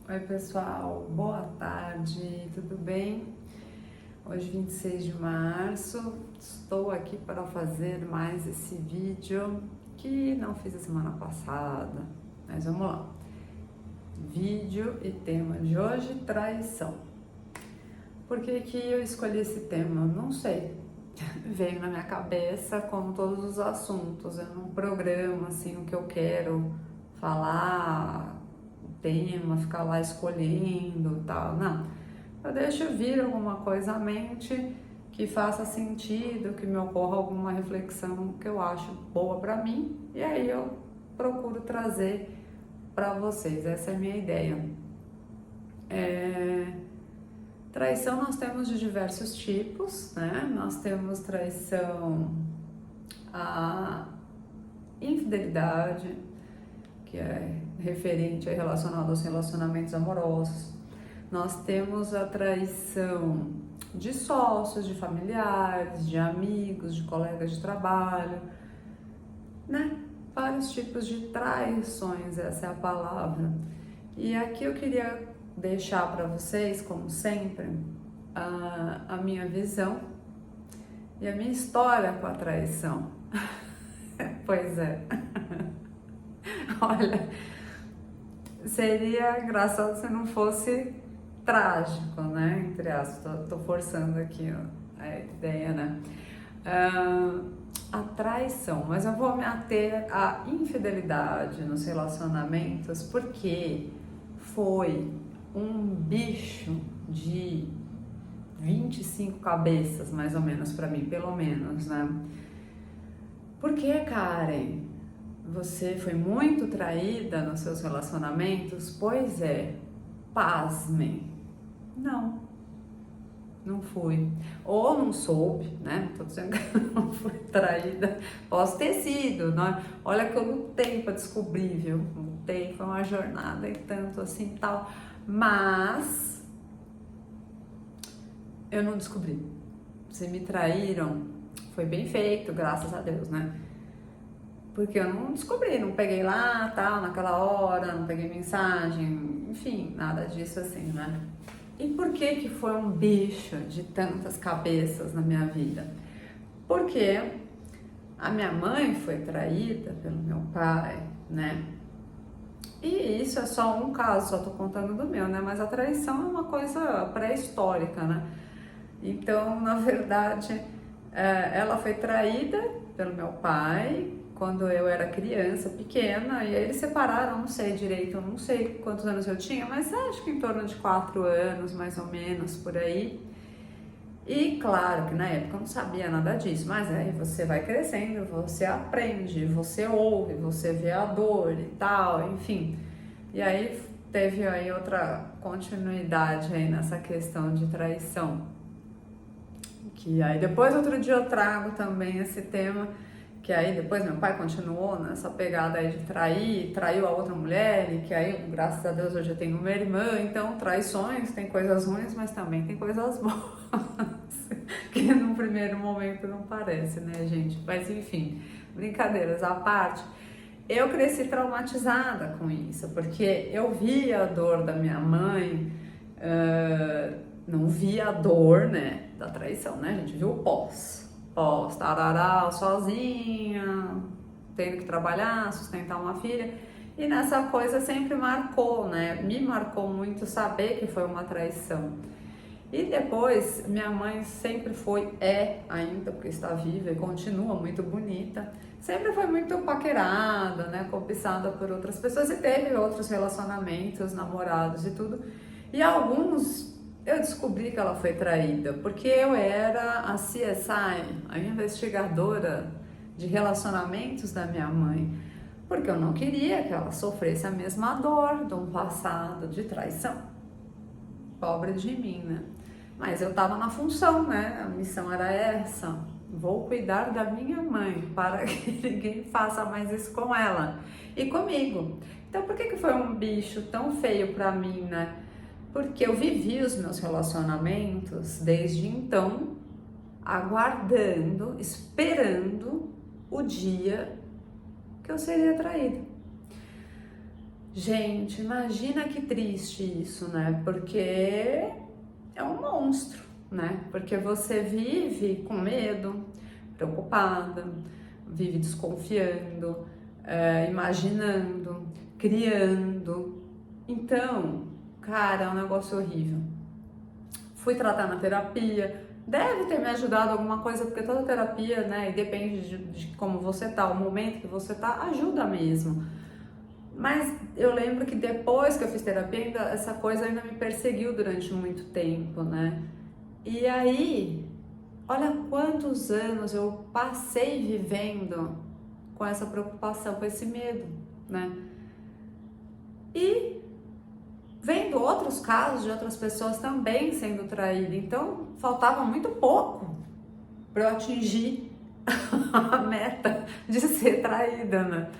Oi pessoal, boa tarde, tudo bem? Hoje 26 de março, estou aqui para fazer mais esse vídeo que não fiz a semana passada, mas vamos lá. Vídeo e tema de hoje, traição. Por que que eu escolhi esse tema? Não sei, veio na minha cabeça como todos os assuntos, eu não programo assim o que eu quero falar, tema, ficar lá escolhendo tal, não. Eu deixo vir alguma coisa à mente que faça sentido, que me ocorra alguma reflexão que eu acho boa para mim, e aí eu procuro trazer para vocês. Essa é a minha ideia. Traição nós temos de diversos tipos, né? Nós temos traição, a infidelidade, que é referente a relacionado aos relacionamentos amorosos. Nós temos a traição de sócios, de familiares, de amigos, de colegas de trabalho, né? Vários tipos de traições, essa é a palavra. E aqui eu queria deixar para vocês, como sempre, a minha visão e a minha história com a traição. Pois é. Olha, seria engraçado se não fosse trágico, né? Entre aspas, tô forçando aqui ó, a ideia, né? A traição, mas eu vou me ater à infidelidade nos relacionamentos porque foi um bicho de 25 cabeças, mais ou menos, para mim, pelo menos, né? Por que, Karen? Você foi muito traída nos seus relacionamentos? Pois é, pasmem. Não fui. Ou não soube, né? Tô dizendo que eu não fui traída. Posso ter sido, né? Olha que eu lutei para descobrir, viu? Lutei, foi uma jornada e tanto assim tal. Mas eu não descobri. Se me traíram, foi bem feito, graças a Deus, né? Porque eu não descobri, não peguei lá, tal, naquela hora, não peguei mensagem, enfim, nada disso assim, né? E por que que foi um bicho de tantas cabeças na minha vida? Porque a minha mãe foi traída pelo meu pai, né? E isso é só um caso, só tô contando do meu, né? Mas a traição é uma coisa pré-histórica, né? Então, na verdade, ela foi traída pelo meu pai quando eu era criança, pequena, e aí eles separaram, não sei direito, eu não sei quantos anos eu tinha, mas acho que em torno de 4 anos, mais ou menos, por aí. E claro que na época eu não sabia nada disso, mas aí você vai crescendo, você aprende, você ouve, você vê a dor e tal, enfim. E aí teve aí outra continuidade aí nessa questão de traição. Que aí depois outro dia eu trago também esse tema, que aí depois meu pai continuou nessa pegada aí de trair, traiu a outra mulher, e que aí, graças a Deus, hoje eu tenho uma irmã, então traições, tem coisas ruins, mas também tem coisas boas, que no primeiro momento não parece, né, gente? Mas enfim, brincadeiras à parte, eu cresci traumatizada com isso, porque eu via a dor da minha mãe, não via a dor, né, da traição, né, a gente viu o pós, tarará, sozinha, tendo que trabalhar, sustentar uma filha, e nessa coisa sempre marcou, né, me marcou muito saber que foi uma traição. E depois, minha mãe sempre foi, ainda, porque está viva e continua muito bonita, sempre foi muito paquerada, né, cobiçada por outras pessoas e teve outros relacionamentos, namorados e tudo. E alguns eu descobri que ela foi traída, porque eu era a CSI, a investigadora de relacionamentos da minha mãe, porque eu não queria que ela sofresse a mesma dor de um passado de traição. Pobre de mim, né? Mas eu tava na função, né? A missão era essa. Vou cuidar da minha mãe para que ninguém faça mais isso com ela e comigo. Então, por que foi um bicho tão feio pra mim, né? Porque eu vivi os meus relacionamentos desde então, aguardando, esperando o dia que eu seria traída. Gente, imagina que triste isso, né? Porque é um monstro, né? Porque você vive com medo, preocupada, vive desconfiando, imaginando, criando. Então, cara, é um negócio horrível. Fui tratar na terapia, deve ter me ajudado alguma coisa, porque toda terapia, né, e depende de como você tá, o momento que você tá, ajuda mesmo. Mas eu lembro que depois que eu fiz terapia, essa coisa ainda me perseguiu durante muito tempo, né? E aí, olha quantos anos eu passei vivendo com essa preocupação, com esse medo, né? E vendo outros casos de outras pessoas também sendo traídas, então faltava muito pouco para eu atingir a meta de ser traída, né?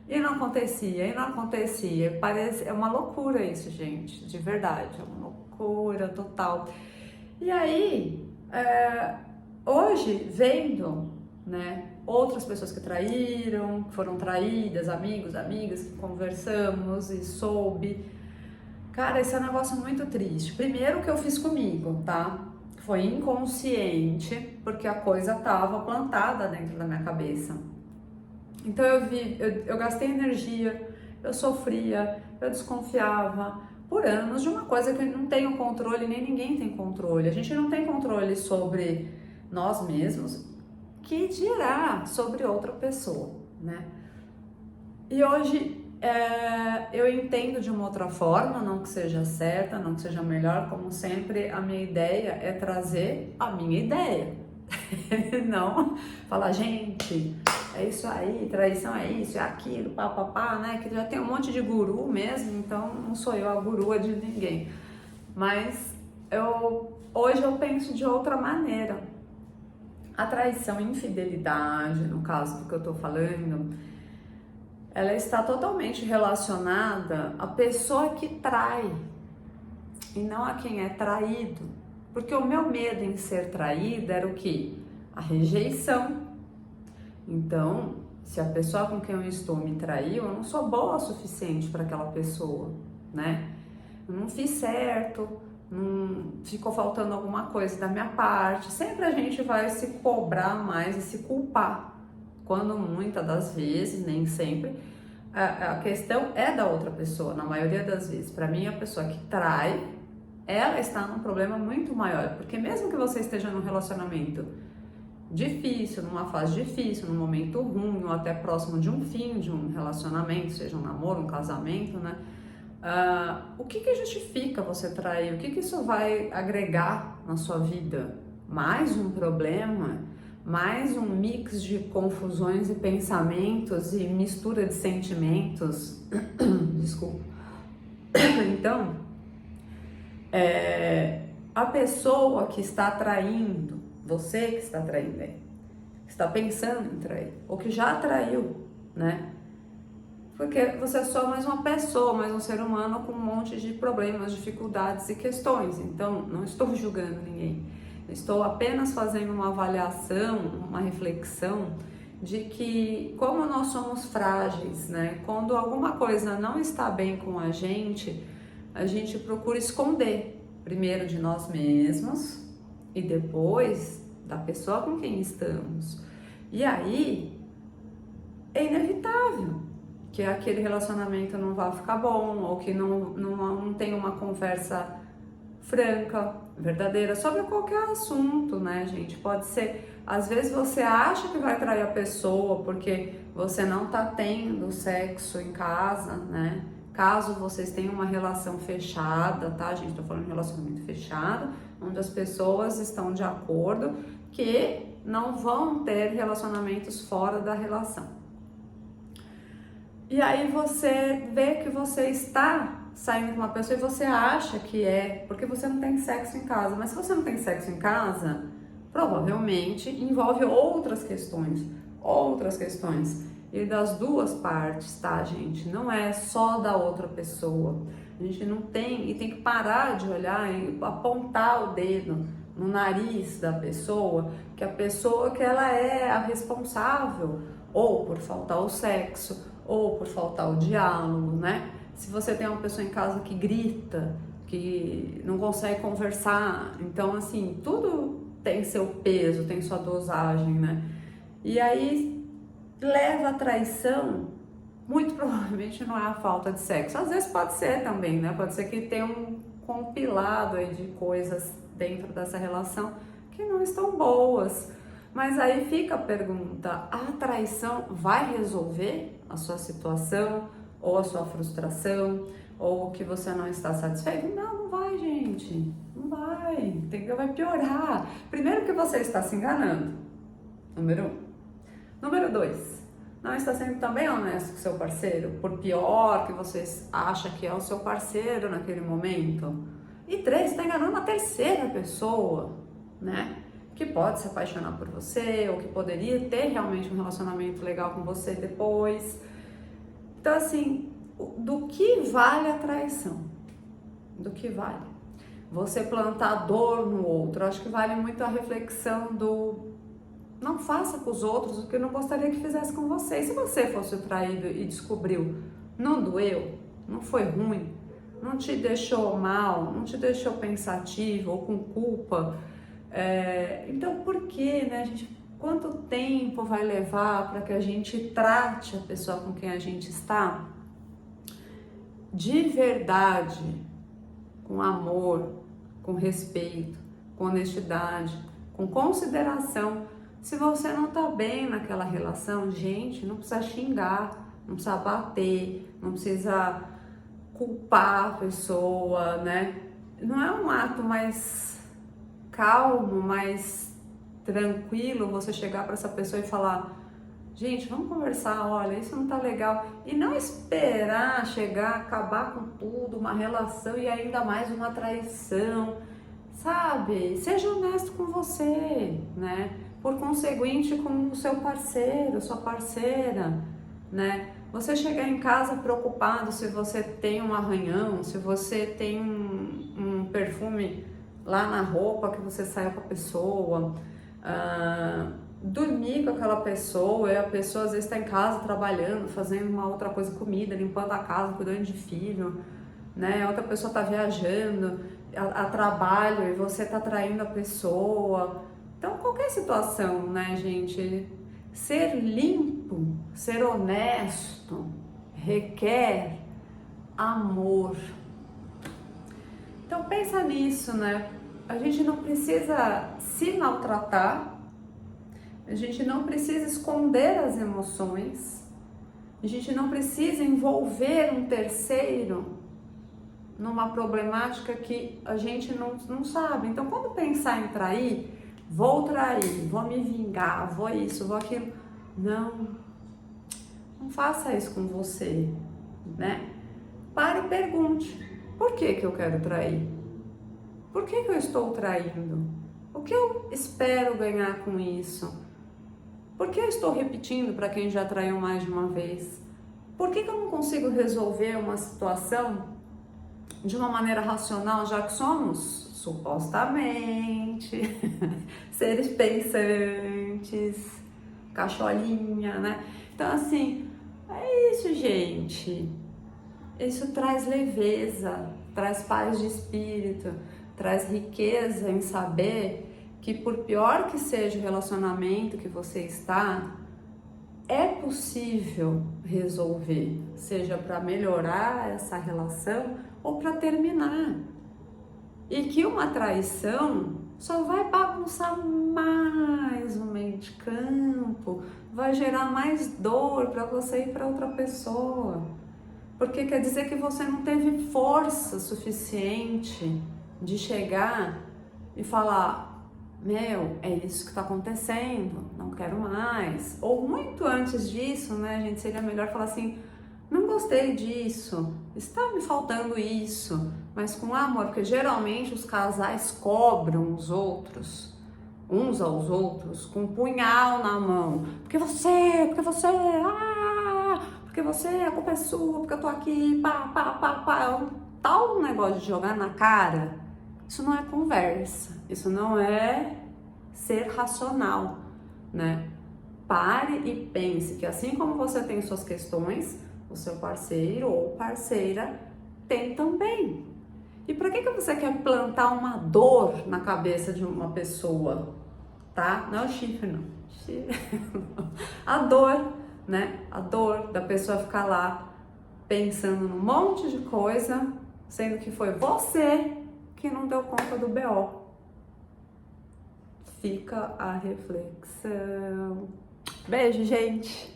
E não acontecia, e não acontecia. É uma loucura isso, gente, de verdade, é uma loucura total. E aí, hoje, vendo, né, outras pessoas que traíram, que foram traídas, amigos, amigas, que conversamos e soube. Cara, esse é um negócio muito triste. Primeiro que eu fiz comigo, tá? Foi inconsciente, porque a coisa tava plantada dentro da minha cabeça. Então eu gastei energia, eu sofria, eu desconfiava por anos de uma coisa que eu não tenho controle, nem ninguém tem controle. A gente não tem controle sobre nós mesmos, que dirá sobre outra pessoa, né? E hoje eu entendo de uma outra forma, não que seja certa, não que seja melhor, como sempre, a minha ideia é trazer a minha ideia. Não falar, gente, é isso aí, traição é isso, é aquilo, papapá, né? Que já tem um monte de guru mesmo, então não sou eu a gurua de ninguém. Mas hoje eu penso de outra maneira. A traição e infidelidade, no caso do que eu tô falando, ela está totalmente relacionada à pessoa que trai e não a quem é traído. Porque o meu medo em ser traída era o quê? A rejeição. Então, se a pessoa com quem eu estou me traiu, eu não sou boa o suficiente para aquela pessoa, né? Eu não fiz certo, não ficou faltando alguma coisa da minha parte. Sempre a gente vai se cobrar mais e se culpar, quando muitas das vezes, nem sempre, a questão é da outra pessoa, na maioria das vezes. Para mim, a pessoa que trai, ela está num problema muito maior, porque mesmo que você esteja num relacionamento difícil, numa fase difícil, num momento ruim, ou até próximo de um fim de um relacionamento, seja um namoro, um casamento, né? O que justifica você trair? O que isso vai agregar na sua vida? Mais um problema? Mais um mix de confusões e pensamentos e mistura de sentimentos? Desculpa. Então, a pessoa que está traindo, você que está traindo, que está pensando em trair, ou que já traiu, né? Porque você é só mais uma pessoa, mais um ser humano com um monte de problemas, dificuldades e questões. Então, não estou julgando ninguém. Estou apenas fazendo uma avaliação, uma reflexão de que como nós somos frágeis, né? Quando alguma coisa não está bem com a gente procura esconder, primeiro de nós mesmos e depois da pessoa com quem estamos. E aí é inevitável que aquele relacionamento não vá ficar bom, ou que não tenha uma conversa franca, verdadeira, sobre qualquer assunto, né, gente? Pode ser, às vezes você acha que vai trair a pessoa porque você não tá tendo sexo em casa, né? Caso vocês tenham uma relação fechada, tá, gente? Tô falando de relacionamento fechado, onde as pessoas estão de acordo que não vão ter relacionamentos fora da relação. E aí você vê que você está saindo com uma pessoa e você acha que é porque você não tem sexo em casa. Mas se você não tem sexo em casa, provavelmente envolve outras questões. E das duas partes, tá, gente? Não é só da outra pessoa. A gente não tem, e tem que parar de olhar e apontar o dedo no nariz da pessoa, que a pessoa que ela é a responsável, ou por faltar o sexo, ou por faltar o diálogo, né? se você tem uma pessoa em casa que grita, que não consegue conversar, então assim, tudo tem seu peso, tem sua dosagem, né? E aí leva a traição, muito provavelmente não é a falta de sexo, às vezes pode ser também, né? Pode ser que tenha um compilado aí de coisas dentro dessa relação que não estão boas. Mas aí fica a pergunta, a traição vai resolver a sua situação, ou a sua frustração, ou que você não está satisfeito? Não, não vai, gente, não vai, entendeu? Vai piorar. Primeiro que você está se enganando, número 1. Número 2, não está sendo também honesto com seu parceiro, por pior que você acha que é o seu parceiro naquele momento. E 3, está enganando uma terceira pessoa, né? Que pode se apaixonar por você, ou que poderia ter realmente um relacionamento legal com você depois. Então, assim, do que vale a traição? Do que vale? Você plantar dor no outro. Acho que vale muito a reflexão do não faça com os outros o que eu não gostaria que fizesse com você. E se você fosse traído e descobriu, não doeu, não foi ruim, não te deixou mal, não te deixou pensativo ou com culpa, então por que, né, gente? Quanto tempo vai levar para que a gente trate a pessoa com quem a gente está de verdade, com amor, com respeito, com honestidade, com consideração? Se você não tá bem naquela relação, gente, não precisa xingar, não precisa bater, não precisa culpar a pessoa, né? Não é um ato mais calmo, mais tranquilo você chegar para essa pessoa e falar: gente, vamos conversar, olha, isso não tá legal. E não esperar chegar, acabar com tudo, uma relação e ainda mais uma traição, sabe? Seja honesto com você, né? Por conseguinte, com o seu parceiro, sua parceira, né? Você chegar em casa preocupado se você tem um arranhão, se você tem um perfume lá na roupa que você saiu com a pessoa, dormir com aquela pessoa, e a pessoa às vezes está em casa trabalhando, fazendo uma outra coisa, comida, limpando a casa, cuidando de filho, né? A outra pessoa está viajando a trabalho e você está traindo a pessoa. Então, qualquer situação, né, gente? Ser limpo, ser honesto, requer amor. Então, pensa nisso, né? A gente não precisa se maltratar, a gente não precisa esconder as emoções, a gente não precisa envolver um terceiro numa problemática que a gente não sabe. Então, quando pensar em trair, vou trair, vou me vingar, vou isso, vou aquilo. Não faça isso com você, né? Pare e pergunte, por que eu quero trair? Por que eu estou traindo? O que eu espero ganhar com isso? Por que eu estou repetindo para quem já traiu mais de uma vez? Por que eu não consigo resolver uma situação de uma maneira racional, já que somos, supostamente, seres pensantes, cacholinha, né? Então, assim, é isso, gente. Isso traz leveza, traz paz de espírito, traz riqueza em saber que, por pior que seja o relacionamento que você está, é possível resolver, seja para melhorar essa relação ou para terminar. E que uma traição só vai bagunçar mais o meio de campo, vai gerar mais dor para você e para outra pessoa. Porque quer dizer que você não teve força suficiente de chegar e falar: meu, é isso que está acontecendo, não quero mais. Ou muito antes disso, né, gente, seria melhor falar assim: não gostei disso, está me faltando isso, mas com amor, porque geralmente os casais cobram os outros, uns aos outros, com um punhal na mão. Porque você, porque você, a culpa é sua, porque eu tô aqui, É um tal negócio de jogar na cara. Isso não é conversa, isso não é ser racional, né? Pare e pense que assim como você tem suas questões, o seu parceiro ou parceira tem também. E para que você quer plantar uma dor na cabeça de uma pessoa, tá? Não é o chifre, não. A dor, né? A dor da pessoa ficar lá pensando num monte de coisa, sendo que foi você que não deu conta do BO. Fica a reflexão. Beijo, gente!